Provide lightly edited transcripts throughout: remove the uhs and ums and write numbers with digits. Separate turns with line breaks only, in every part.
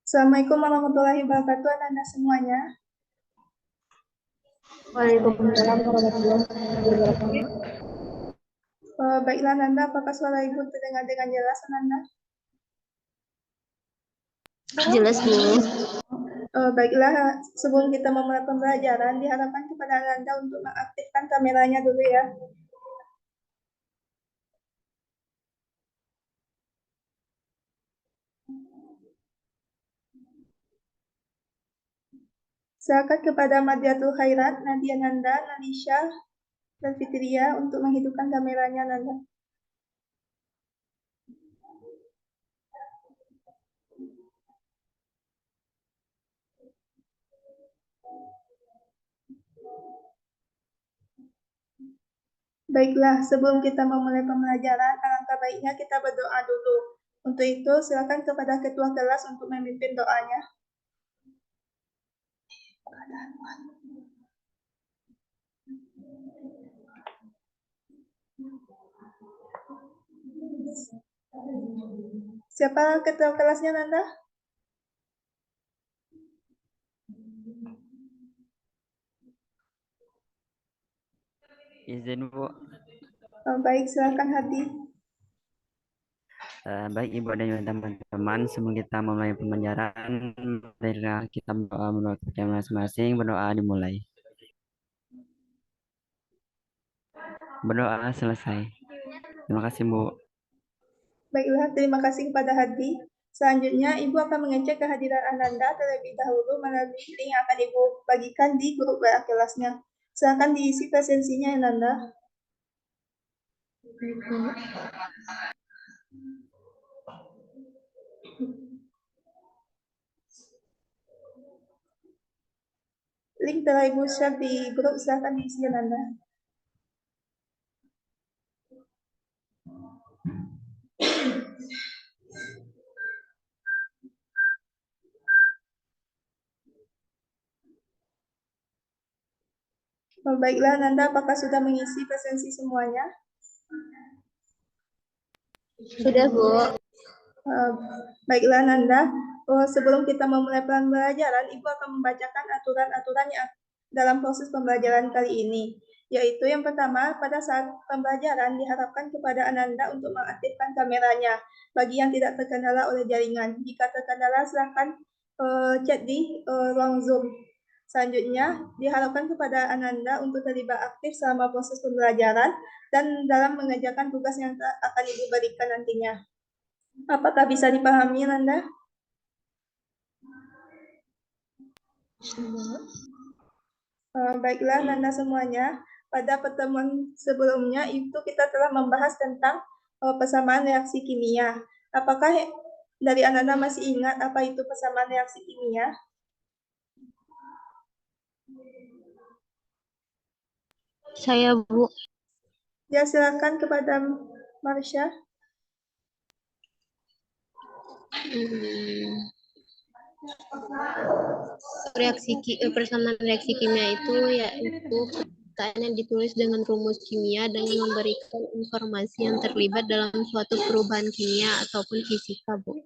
Assalamualaikum warahmatullahi wabarakatuh, anak-anak semuanya.
Waalaikumsalam warahmatullahi wabarakatuh.
Baiklah, Nanda, apakah suara Ibu terdengar dengan jelas, Nanda?
Jelas, Bu.
Baiklah, sebelum kita memulai pembelajaran, diharapkan kepada Nanda untuk mengaktifkan kameranya dulu ya. Silakan kepada Madiatul Khairat, Nadia Nanda, Nalisha, dan Fitria untuk menghidupkan kameranya, Nanda. Baiklah, sebelum kita memulai pembelajaran, alangkah baiknya kita berdoa dulu. Untuk itu, silakan kepada ketua kelas untuk memimpin doanya. Siapa ketua kelasnya, Nanda?
Izin, Bu.
Baik, silakan Hadi.
Baik Ibu dan teman-teman, sebelum kita mulai pembelajaran, marilah kita berdoa menurut percaya masing-masing. Berdoa dimulai. Berdoa selesai. Terima kasih, Bu.
Baiklah, terima kasih kepada Hadi. Selanjutnya, Ibu akan mengecek kehadiran Ananda terlebih dahulu melalui link yang akan Ibu bagikan di grup WA kelasnya. Silakan diisi presensinya, Ananda.
Baik, Bu.
Link telah Ibu share di grup, silakan diisi, Ananda. Baiklah, Nanda, apakah sudah mengisi presensi semuanya?
Sudah, Bu.
Baiklah, Nanda. Sebelum kita memulai pembelajaran, Ibu akan membacakan aturan-aturan yang dalam proses pembelajaran kali ini. Yaitu yang pertama, pada saat pembelajaran diharapkan kepada Ananda untuk mengaktifkan kameranya bagi yang tidak terkendala oleh jaringan. Jika terkendala, silakan chat di ruang Zoom. Selanjutnya, diharapkan kepada Ananda untuk terlibat aktif selama proses pembelajaran dan dalam mengerjakan tugas yang akan Ibu berikan nantinya. Apakah bisa dipahami, Nanda? Baiklah, Nanda semuanya. Pada pertemuan sebelumnya itu kita telah membahas tentang persamaan reaksi kimia. Apakah dari Ananda masih ingat apa itu persamaan reaksi kimia?
Saya, Bu.
Ya, silakan kepada Marsha.
Persamaan reaksi kimia itu yaitu perkataan yang ditulis dengan rumus kimia dengan memberikan informasi yang terlibat dalam suatu perubahan kimia ataupun fisika, Bu.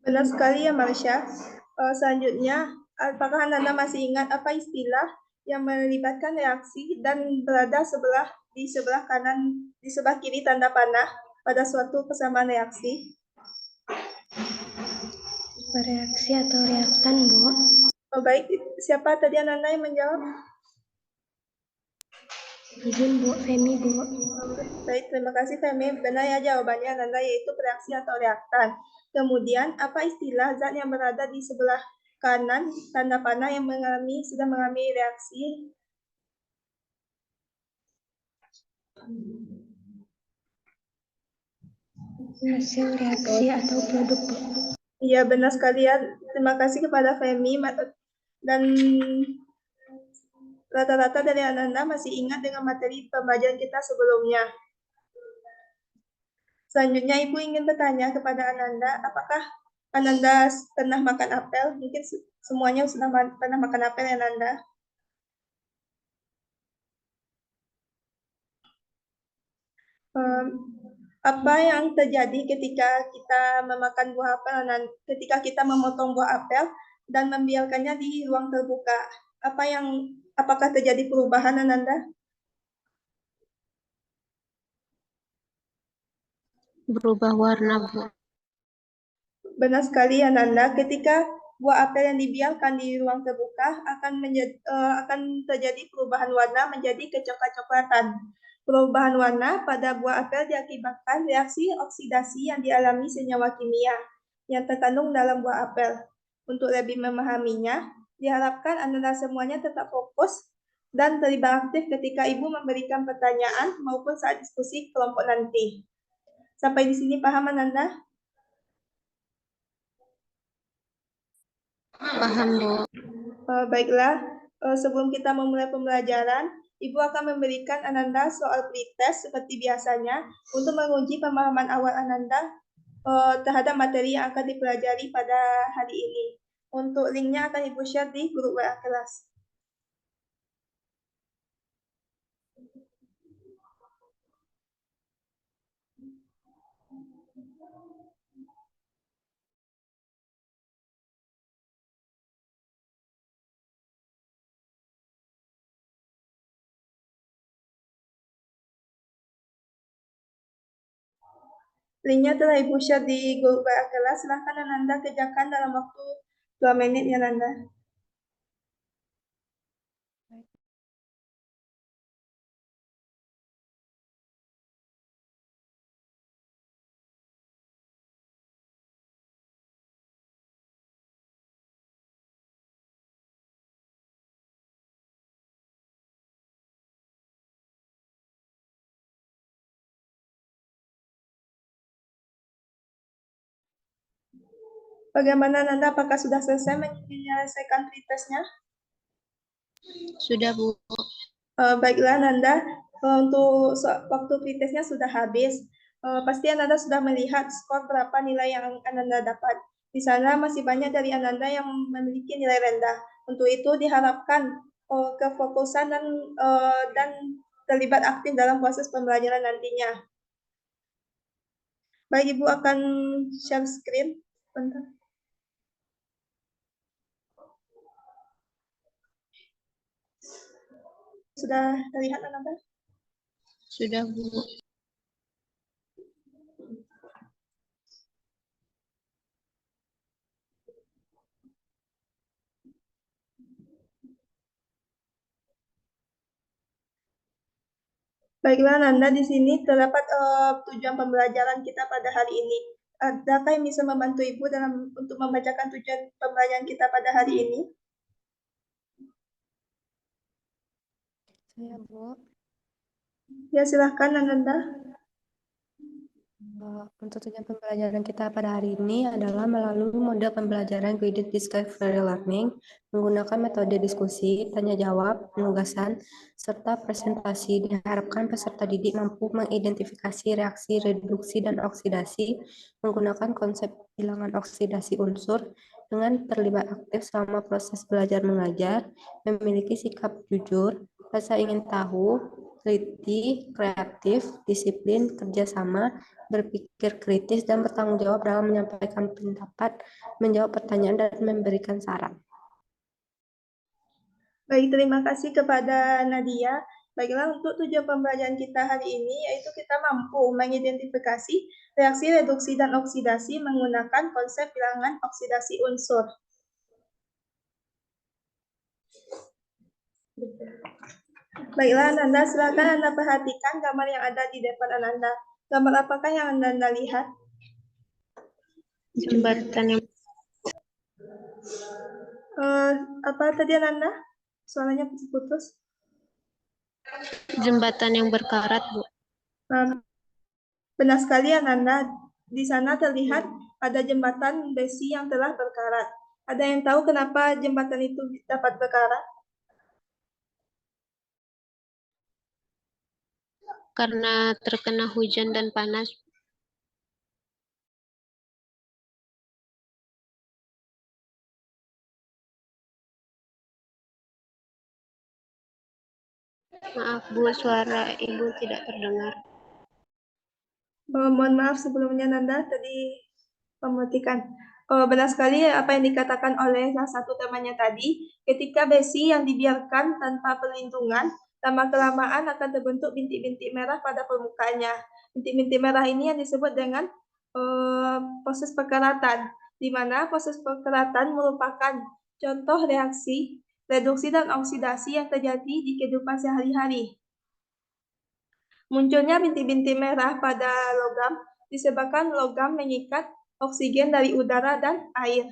Benar sekali ya, Marsha. Selanjutnya, apakah Anda masih ingat apa istilah yang melibatkan reaksi dan berada di sebelah kanan, di sebelah kiri tanda panah pada suatu persamaan reaksi?
Reaksi atau reaktan, Bu?
Baik, siapa tadi Nanda yang menjawab?
Izin, Bu. Femi, Bu.
Baik, terima kasih Femi. Benar ya jawabannya Nanda, yaitu reaksi atau reaktan. Kemudian, apa istilah zat yang berada di sebelah kanan tanda panah yang sedang mengalami reaksi?
Hasil reaksi atau produk, Bu.
Iya, benar sekali ya. Terima kasih kepada Femi. Dan rata-rata dari Anda masih ingat dengan materi pembelajaran kita sebelumnya. Selanjutnya, Ibu ingin bertanya kepada Ananda, apakah Ananda pernah makan apel? Mungkin semuanya sudah pernah makan apel ya, Ananda? Apa yang terjadi ketika kita memakan buah apel dan ketika kita memotong buah apel dan membiarkannya di ruang terbuka? Apakah terjadi perubahan, Ananda?
Berubah warna, Bu.
Benar sekali, Ananda. Ketika buah apel yang dibiarkan di ruang terbuka akan terjadi perubahan warna menjadi kecoklat-coklatan. Perubahan warna pada buah apel diakibatkan reaksi oksidasi yang dialami senyawa kimia yang terkandung dalam buah apel. Untuk lebih memahaminya, diharapkan Anda semuanya tetap fokus dan terlibat aktif ketika Ibu memberikan pertanyaan maupun saat diskusi kelompok nanti. Sampai di sini paham, Anda?
Paham, Bu.
Baiklah, sebelum kita memulai pembelajaran, Ibu akan memberikan Ananda soal pretest seperti biasanya untuk menguji pemahaman awal Ananda terhadap materi yang akan dipelajari pada hari ini. Untuk linknya akan Ibu share di grup WA kelas. Linknya telah Ibu share di grup WA kelas. Silahkan Ananda kerjakan dalam waktu 2 menit ya, Ananda. Bagaimana Ananda? Apakah sudah selesai menyelesaikan pretestnya?
Sudah, Bu.
Baiklah Nanda, untuk waktu pretestnya sudah habis. Pasti Ananda sudah melihat skor berapa nilai yang Ananda dapat. Di sana masih banyak dari Ananda yang memiliki nilai rendah. Untuk itu diharapkan kefokusan dan terlibat aktif dalam proses pembelajaran nantinya. Baik, Ibu akan share screen. Bentar. Sudah terlihat Ananda?
Sudah, Bu.
Baiklah Nanda, di sini terdapat tujuan pembelajaran kita pada hari ini. Adakah yang bisa membantu Ibu untuk membacakan tujuan pembelajaran kita pada hari ini?
Saya, Bu.
Ya, silahkan Nanda.
Untuk tujuan pembelajaran kita pada hari ini adalah melalui model pembelajaran guided discovery learning menggunakan metode diskusi, tanya jawab, penugasan, serta presentasi. Diharapkan peserta didik mampu mengidentifikasi reaksi reduksi dan oksidasi menggunakan konsep bilangan oksidasi unsur dengan terlibat aktif selama proses belajar mengajar, memiliki sikap jujur, rasa ingin tahu, teliti, kreatif, disiplin, kerjasama, berpikir kritis, dan bertanggung jawab dalam menyampaikan pendapat, menjawab pertanyaan, dan memberikan saran.
Baik, terima kasih kepada Nadia. Baiklah, untuk tujuan pembelajaran kita hari ini, yaitu kita mampu mengidentifikasi reaksi reduksi dan oksidasi menggunakan konsep bilangan oksidasi unsur. Baiklah, Ananda, silakan Anda perhatikan gambar yang ada di depan Ananda. Gambar apakah yang Anda lihat?
Jembatan yang
Apa tadi Ananda? Suaranya putus-putus.
jembatan yang berkarat, Bu.
Benar sekali Ananda. Di sana terlihat ada jembatan besi yang telah berkarat. Ada yang tahu kenapa jembatan itu dapat berkarat?
Karena terkena hujan dan panas. Maaf, Bu, suara Ibu tidak terdengar.
Mohon maaf sebelumnya Nanda tadi mematikan. Benar sekali apa yang dikatakan oleh salah satu temannya tadi. Ketika besi yang dibiarkan tanpa perlindungan, lama-kelamaan akan terbentuk bintik-bintik merah pada permukaannya. Bintik-bintik merah ini yang disebut dengan proses perkeratan, di mana proses perkeratan merupakan contoh reaksi reduksi dan oksidasi yang terjadi di kehidupan sehari-hari. Munculnya bintik-bintik merah pada logam disebabkan logam mengikat oksigen dari udara dan air.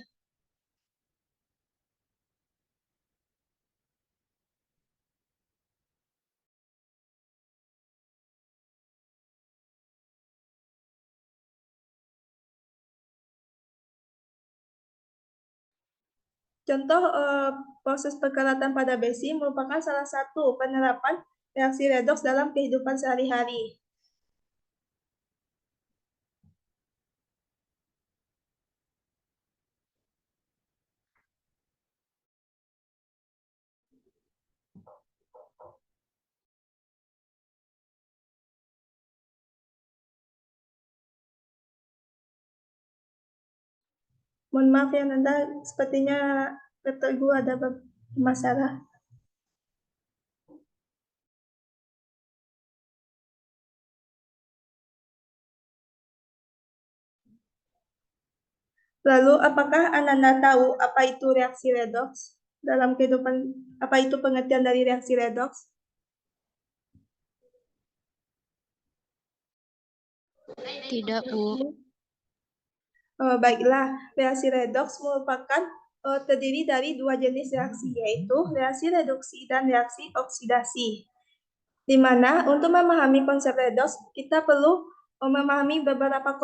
Contoh proses perkeratan pada besi merupakan salah satu penerapan reaksi redoks dalam kehidupan sehari-hari. Mohon maaf ya Nanda, sepertinya laptop gue ada masalah. Lalu, apakah Ananda tahu apa itu reaksi redoks? Dalam kehidupan, apa itu pengertian dari reaksi redoks?
Tidak, Bu.
Baiklah, reaksi redoks merupakan terdiri dari dua jenis reaksi, yaitu reaksi reduksi dan reaksi oksidasi. Di mana untuk memahami konsep redoks, kita perlu memahami beberapa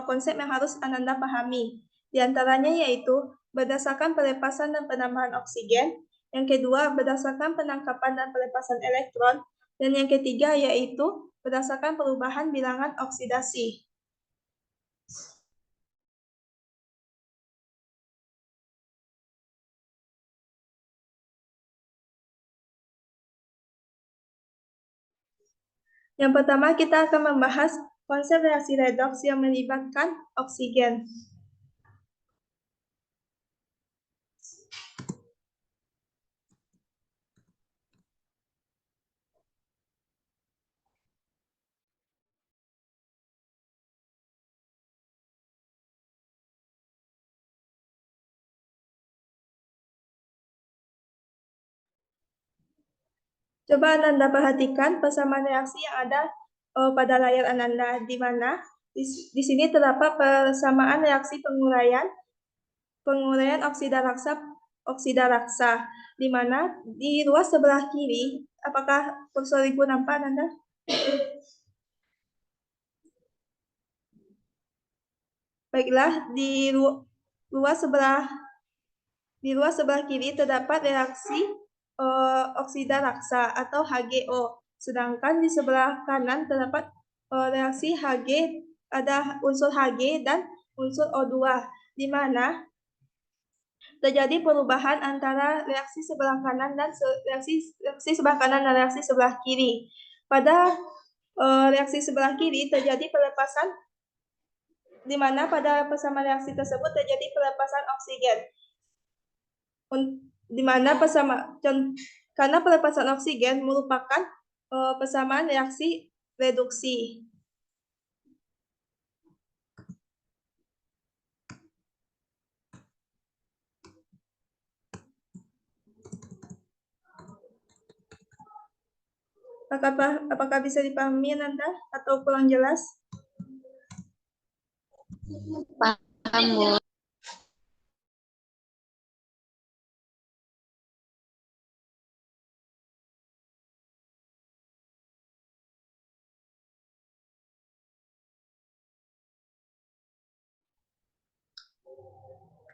konsep yang harus Ananda pahami. Di antaranya yaitu berdasarkan pelepasan dan penambahan oksigen, yang kedua berdasarkan penangkapan dan pelepasan elektron, dan yang ketiga yaitu berdasarkan perubahan bilangan oksidasi. Yang pertama, kita akan membahas konsep reaksi redoks yang melibatkan oksigen. Coba Ananda perhatikan persamaan reaksi yang ada pada layar Ananda, di mana di sini terdapat persamaan reaksi penguraian oksida raksa, di mana di ruas sebelah kiri, apakah kursor ibu nampak Ananda? Baiklah, di ruas sebelah kiri terdapat reaksi oksida raksa atau HGO. Sedangkan di sebelah kanan terdapat reaksi Hg, ada unsur Hg dan unsur O2, di mana terjadi perubahan antara reaksi sebelah kanan dan reaksi sebelah kanan dan reaksi sebelah kiri. Pada reaksi sebelah kiri terjadi pelepasan, di mana pada persamaan reaksi tersebut terjadi pelepasan oksigen, di mana karena pelepasan oksigen merupakan persamaan reaksi reduksi. Apakah bisa dipahami Nanda atau kurang jelas?
Paham, Bu.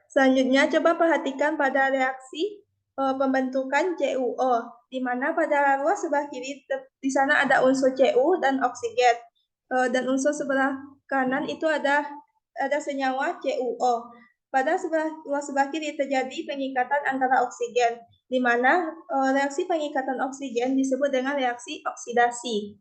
Selanjutnya, coba perhatikan pada reaksi pembentukan CuO, di mana pada ruas sebelah kiri di sana ada unsur Cu dan oksigen, dan unsur sebelah kanan itu ada senyawa CuO. Pada ruas sebelah kiri terjadi pengikatan antara oksigen, di mana reaksi pengikatan oksigen disebut dengan reaksi oksidasi.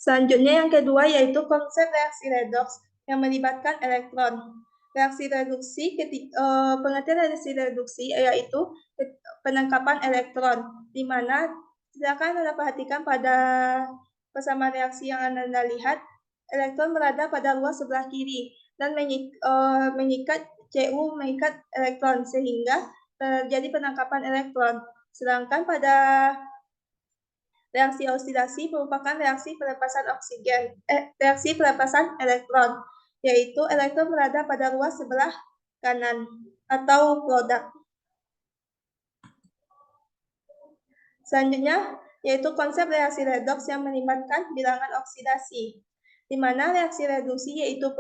Selanjutnya yang kedua yaitu konsep reaksi redoks yang melibatkan elektron. Reaksi reduksi, pengertian reaksi reduksi yaitu penangkapan elektron, di mana silakan Anda perhatikan pada persamaan reaksi yang Anda lihat, elektron berada pada ruas sebelah kiri dan mengikat Cu mengikat elektron sehingga terjadi penangkapan elektron. Sedangkan pada reaksi oksidasi merupakan reaksi pelepasan elektron, yaitu elektron berada pada ruas sebelah kanan atau produk. Selanjutnya, yaitu konsep reaksi redoks yang melibatkan bilangan oksidasi, di mana reaksi reduksi yaitu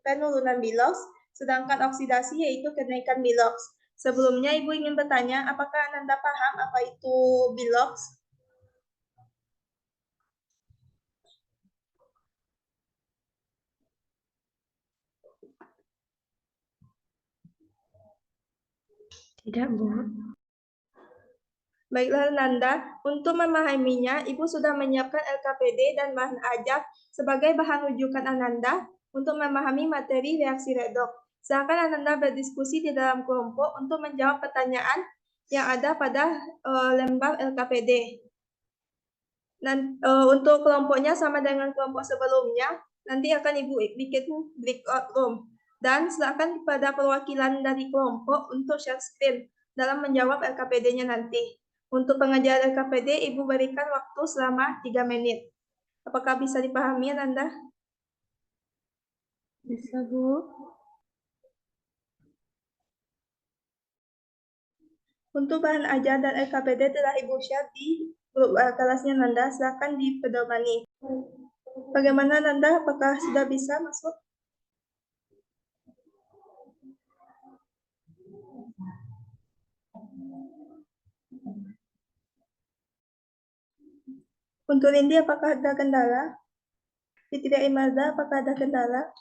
penurunan biloks, sedangkan oksidasi yaitu kenaikan biloks. Sebelumnya, Ibu ingin bertanya, apakah Anda paham apa itu biloks?
Tidak, Bu.
Baiklah, Nanda. Untuk memahaminya, Ibu sudah menyiapkan LKPD dan bahan ajar sebagai bahan rujukan Ananda untuk memahami materi reaksi redoks. Silakan Ananda berdiskusi di dalam kelompok untuk menjawab pertanyaan yang ada pada lembar LKPD. Untuk kelompoknya sama dengan kelompok sebelumnya, nanti akan Ibu bikin breakout room. Dan silakan kepada perwakilan dari kelompok untuk share screen dalam menjawab LKPD-nya nanti. Untuk pengajaran LKPD, Ibu berikan waktu selama 3 menit. Apakah bisa dipahami, Nanda?
Bisa, Bu.
Untuk bahan ajar dan LKPD telah Ibu share di grup kelasnya Nanda, silakan dipedomani. Bagaimana Nanda, apakah sudah bisa masuk? Untuk Lindi, apakah ada kendala? Fitria Imelda, apakah ada kendala?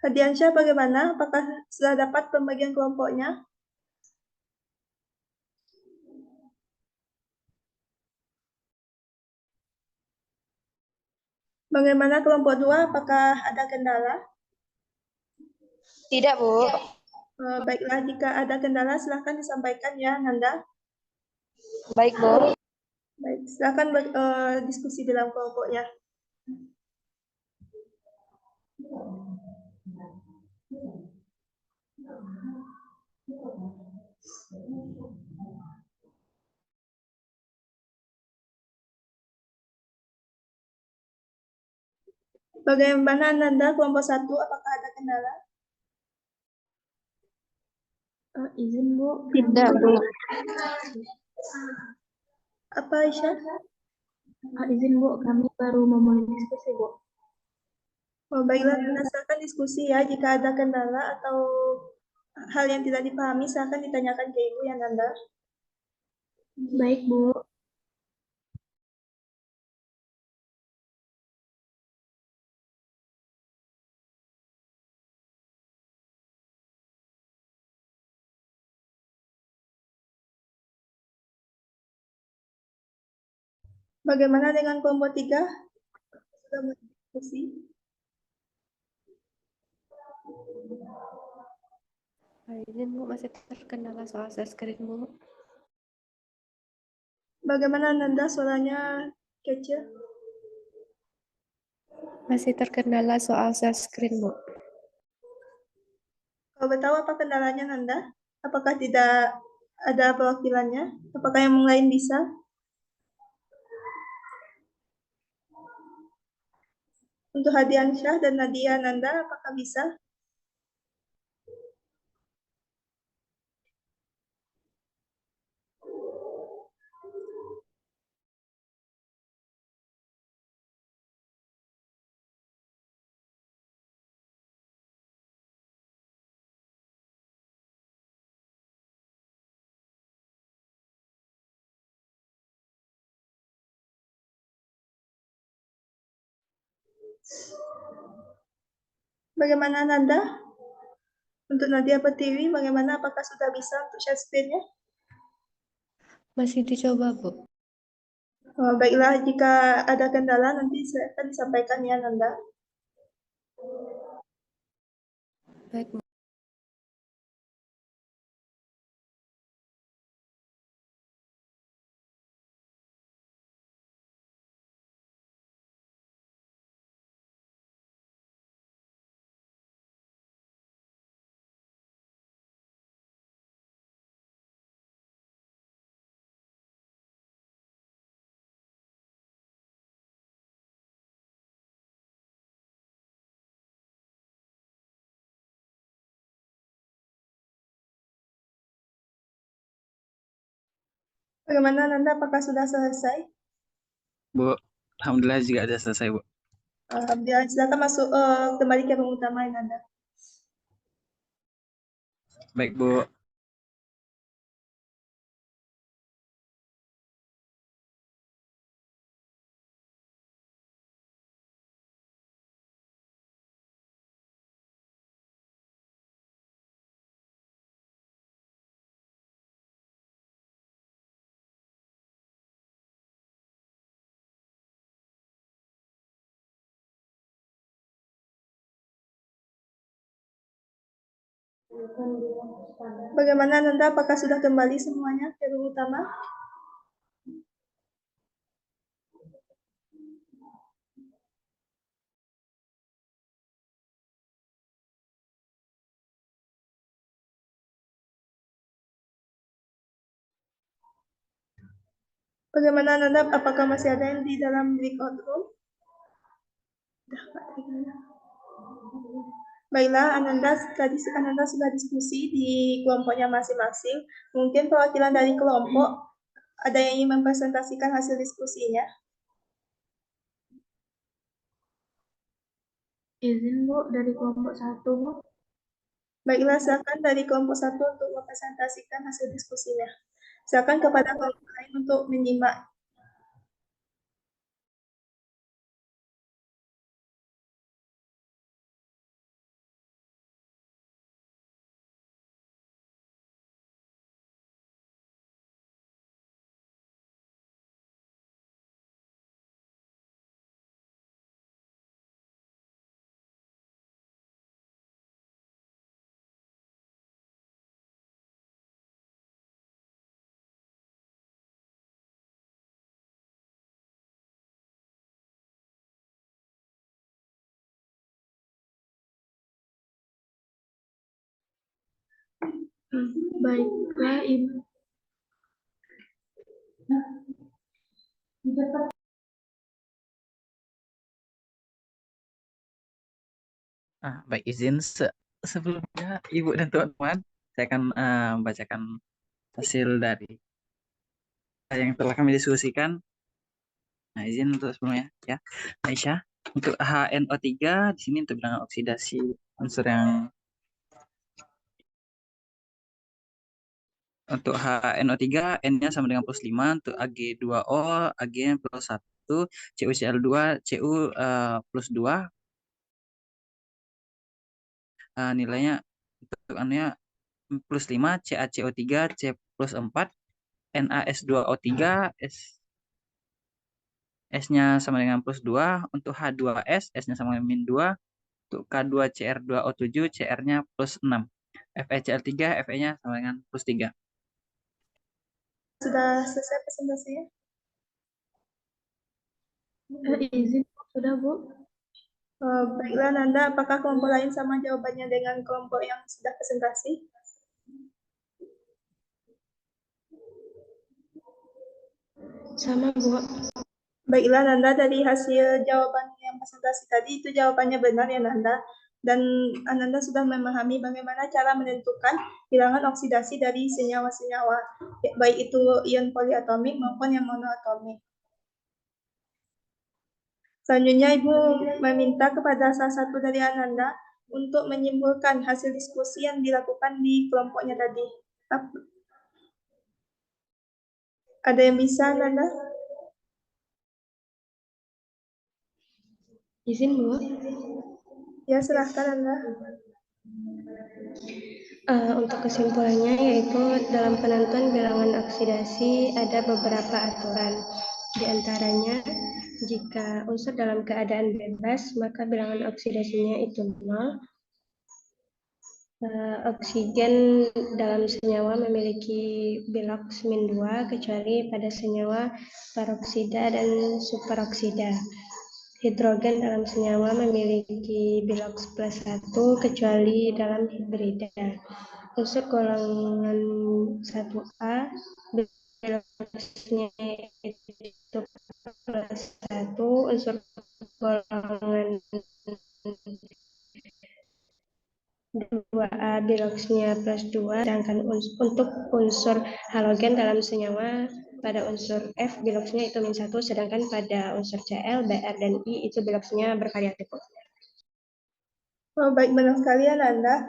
Hadiansyah bagaimana? Apakah sudah dapat pembagian kelompoknya? Bagaimana kelompok 2? Apakah ada kendala?
Tidak, Bu.
Baiklah, jika ada kendala silahkan disampaikan ya, Nanda.
Baik, Bu.
Baik, silahkan diskusi dalam kelompoknya. Bagaimana Nanda, kelompok 1, apakah ada kendala?
Izin, Bu.
Tidak, Bu.
Apa Aisyah?
Izin, Bu. Kami baru memulai diskusi, Bu.
Oh, baiklah, Nanda silakan diskusi ya. Jika ada kendala atau hal yang tidak dipahami, silakan ditanyakan ke Ibu ya, Nanda.
Baik, Bu.
Bagaimana dengan kelompok 3? Sudah mulai diskusi?
Izin, Bu. Masih terkendala soal share screen, Bu.
Bagaimana Nanda, suaranya kecil?
Masih terkendala soal share screen, Bu.
Kalau bertahu apa kendalanya Nanda? Apakah tidak ada perwakilannya? Apakah yang lain bisa? Untuk Hadiansyah dan Nadia Nanda, apakah bisa? Bagaimana Nanda? Untuk Nadia Pertiwi, bagaimana? Apakah sudah bisa untuk share screen-nya?
Masih dicoba, Bu.
Baiklah, jika ada kendala nanti saya akan disampaikan ya Nanda.
Baik, Bu.
Bagaimana Nanda? Apakah sudah selesai?
Bu, alhamdulillah juga sudah selesai, Bu.
Alhamdulillah, silakan masuk kembali ke ruang utama Nanda.
Baik, Bu.
Bagaimana Nanda? Apakah sudah kembali semuanya ke ruang utama? Bagaimana Nanda? Apakah masih ada yang di dalam breakout room? Baiklah, tadi Ananda sudah diskusi di kelompoknya masing-masing. Mungkin perwakilan dari kelompok ada yang ingin mempresentasikan hasil diskusinya?
Izin Bu, dari kelompok 1 Bu.
Baiklah, silakan dari kelompok 1 untuk mempresentasikan hasil diskusinya. Silakan kepada kelompok lain untuk menyimak.
Baiklah Ibu.
Baik, izin sebelumnya Ibu dan teman-teman, saya akan membacakan hasil dari yang telah kami diskusikan. Nah, izin untuk sebelumnya ya. Aisyah, untuk HNO3 di sini untuk bilangan oksidasi unsur yang untuk HNO3 N-nya sama dengan plus 5, untuk Ag2O Ag-nya plus 1, CuCl2 Cu plus 2, nilainya untuk anunya plus 5, CaCO3 C plus 4, NaS2O3 S-nya sama dengan plus 2, untuk H2S S-nya sama dengan min 2, untuk K2Cr2O7 Cr-nya plus 6, FeCl3 Fe-nya sama dengan plus 3.
Sudah selesai presentasinya?
Izin sudah Bu.
Baiklah Nanda, apakah kelompok lain sama jawabannya dengan kelompok yang sudah presentasi?
Sama Bu.
Baiklah Nanda, dari hasil jawaban yang presentasi tadi itu jawabannya benar ya Nanda. Dan Ananda sudah memahami bagaimana cara menentukan bilangan oksidasi dari senyawa-senyawa, baik itu ion poliatomik maupun yang monoatomik. Selanjutnya Ibu meminta kepada salah satu dari Ananda untuk menyimpulkan hasil diskusi yang dilakukan di kelompoknya tadi. Ada yang bisa Ananda?
Izin, Bu.
Ya, silahkan Anda.
Untuk kesimpulannya yaitu dalam penentuan bilangan oksidasi ada beberapa aturan. Di antaranya, jika unsur dalam keadaan bebas, maka bilangan oksidasinya itu 0. Oksigen dalam senyawa memiliki biloks -2 kecuali pada senyawa peroksida dan superoksida. Hidrogen dalam senyawa memiliki biloks +1 kecuali dalam hibrida. Unsur golongan 1A biloksnya itu +1, unsur golongan 2A biloksnya +2, sedangkan untuk unsur halogen dalam senyawa pada unsur F biloksnya itu -1, sedangkan pada unsur Cl, Br, dan I itu biloksnya bervariatif.
Oh, baik, benar sekali Ananda.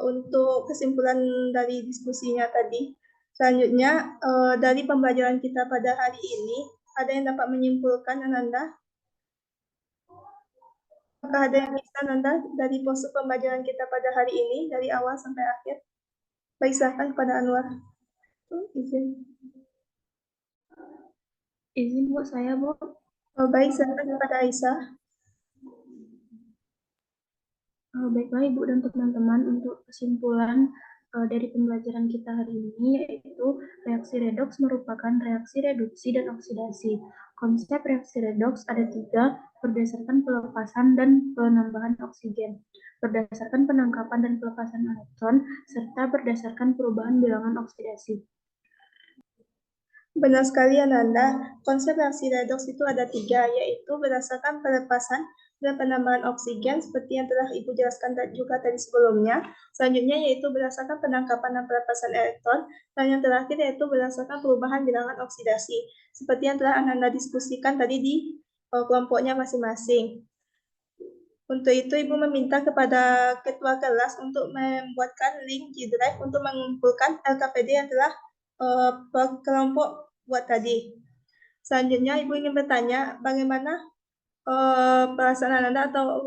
Untuk kesimpulan dari diskusinya tadi, selanjutnya dari pembelajaran kita pada hari ini, ada yang dapat menyimpulkan Ananda? Apakah ada yang bisa Ananda dari proses pembelajaran kita pada hari ini, dari awal sampai akhir? Baik, silakan kepada Anwar. Izin.
Izin, Bu, saya, Bu.
Oh, baik, silakan kepada Aisyah.
Baiklah Ibu dan teman-teman, untuk kesimpulan dari pembelajaran kita hari ini yaitu reaksi redoks merupakan reaksi reduksi dan oksidasi. Konsep reaksi redoks ada 3 berdasarkan pelepasan dan penambahan oksigen, berdasarkan penangkapan dan pelepasan elektron, serta berdasarkan perubahan bilangan oksidasi.
Benar sekali Ananda, konsep reaksi redoks itu ada 3, yaitu berdasarkan pelepasan dan penambahan oksigen seperti yang telah Ibu jelaskan juga tadi sebelumnya. Selanjutnya yaitu berdasarkan penangkapan dan pelepasan elektron, dan yang terakhir yaitu berdasarkan perubahan bilangan oksidasi, seperti yang telah Ananda diskusikan tadi di kelompoknya masing-masing. Untuk itu, Ibu meminta kepada ketua kelas untuk membuatkan link G-Drive untuk mengumpulkan LKPD yang telah kelompok buat tadi. Selanjutnya, Ibu ingin bertanya bagaimana perasaan Ananda atau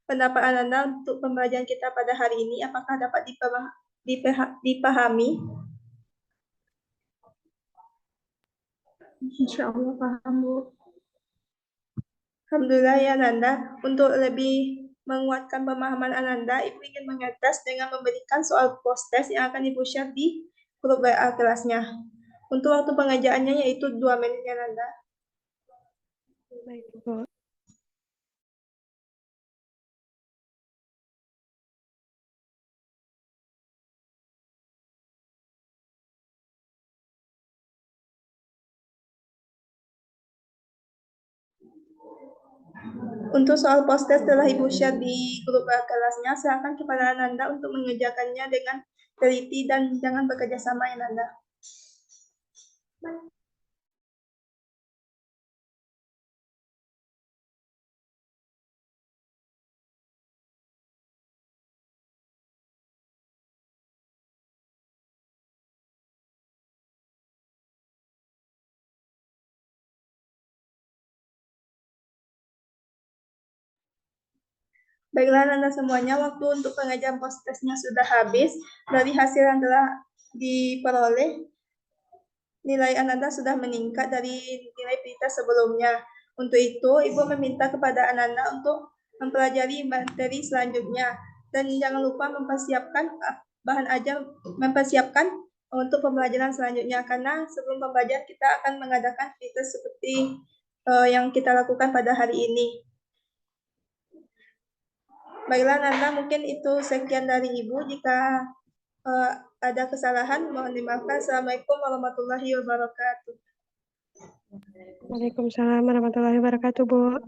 pendapat Ananda untuk pembelajaran kita pada hari ini, apakah dapat dipahami?
Insya Allah paham, Bu.
Alhamdulillah ya Ananda. Untuk lebih menguatkan pemahaman Ananda, Ibu ingin mengetes dengan memberikan soal post-test yang akan Ibu share di grup WA kelasnya. Untuk waktu pengerjaannya yaitu 2 menit ya Ananda.
Baik, Bu.
Untuk soal post-test telah Ibu share di grup kelasnya, silakan kepada Ananda untuk mengerjakannya dengan teliti dan jangan bekerja sama ya Ananda. Baiklah Anda semuanya, waktu untuk pengajaran post-testnya sudah habis. Dari hasil yang telah diperoleh, nilai Ananda sudah meningkat dari nilai pretest sebelumnya. Untuk itu, Ibu meminta kepada Ananda untuk mempelajari materi selanjutnya. Dan jangan lupa mempersiapkan bahan ajar, mempersiapkan untuk pembelajaran selanjutnya. Karena sebelum pembelajaran kita akan mengadakan pretest seperti yang kita lakukan pada hari ini. Baiklah Nanda, mungkin itu sekian dari Ibu. Jika ada kesalahan, mohon dimaafkan. Assalamualaikum warahmatullahi wabarakatuh.
Waalaikumsalam warahmatullahi wabarakatuh, Bu.